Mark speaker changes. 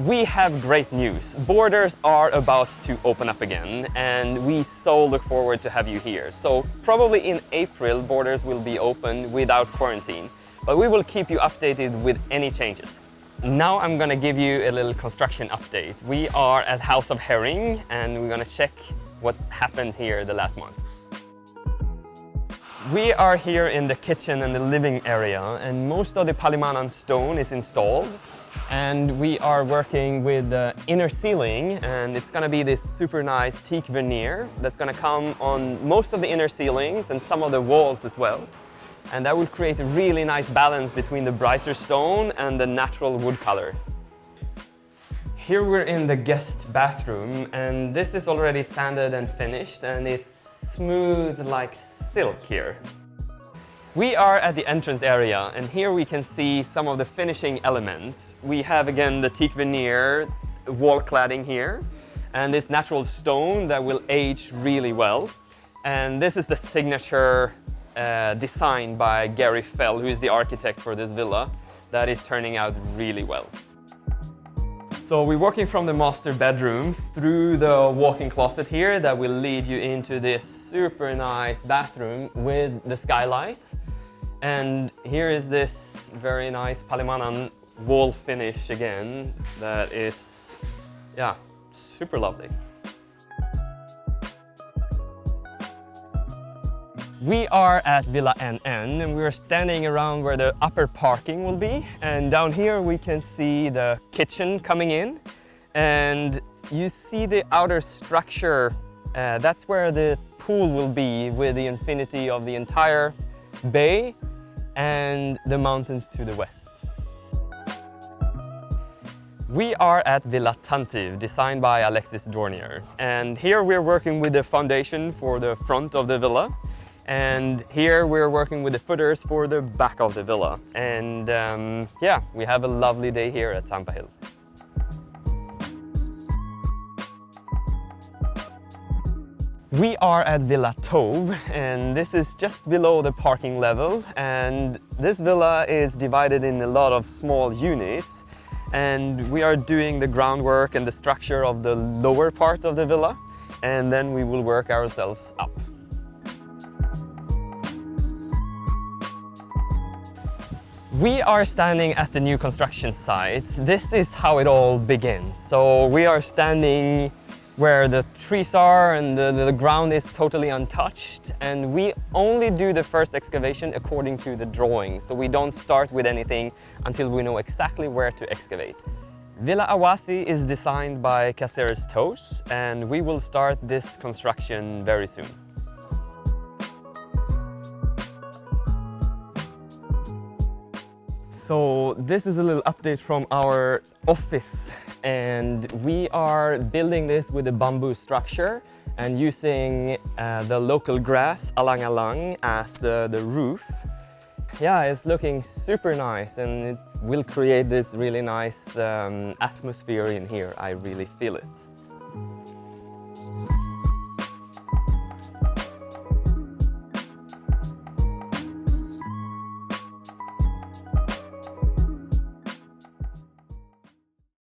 Speaker 1: We have great news. Borders are about to open up again, and we so look forward to have you here. So probably in April, borders will be open without quarantine, but we will keep you updated with any changes. Now I'm gonna give you a little construction update. We are at House of Herring, and we're gonna check what's happened here the last month. We are here in the kitchen and the living area, and most of the Palimanan stone is installed. And we are working with the inner ceiling, and it's gonna be this super nice teak veneer that's gonna come on most of the inner ceilings and some of the walls as well. And that will create a really nice balance between the brighter stone and the natural wood color. Here we're in the guest bathroom, and this is already sanded and finished, and it's smooth like silk here. We are at the entrance area, and here we can see some of the finishing elements. We have again the teak veneer wall cladding here, and this natural stone that will age really well. And this is the signature design by Gary Fell, who is the architect for this villa, that is turning out really well. So we're walking from the master bedroom through the walk-in closet here that will lead you into this super nice bathroom with the skylight. And here is this very nice Palimanan wall finish again that is, yeah, super lovely. We are at Villa N&N, and we're standing around where the upper parking will be. And down here we can see the kitchen coming in. And you see the outer structure. That's where the pool will be, with the infinity of the entire bay and the mountains to the west. We are at Villa Tantiv, designed by Alexis Dornier. And here we're working with the foundation for the front of the villa. And here we're working with the footers for the back of the villa. And yeah, we have a lovely day here at Tampah Hills. We are at Villa Tov, and this is just below the parking level. And this villa is divided in a lot of small units. And we are doing the groundwork and the structure of the lower part of the villa. And then we will work ourselves up. We are standing at the new construction site. This is how it all begins. So we are standing where the trees are, and the ground is totally untouched. And we only do the first excavation according to the drawing. So we don't start with anything until we know exactly where to excavate. Villa Awasi is designed by Caceres Toes, and we will start this construction very soon. So this is a little update from our office, and we are building this with a bamboo structure and using the local grass, alang-alang, as the roof. Yeah, it's looking super nice, and it will create this really nice atmosphere in here. I really feel it.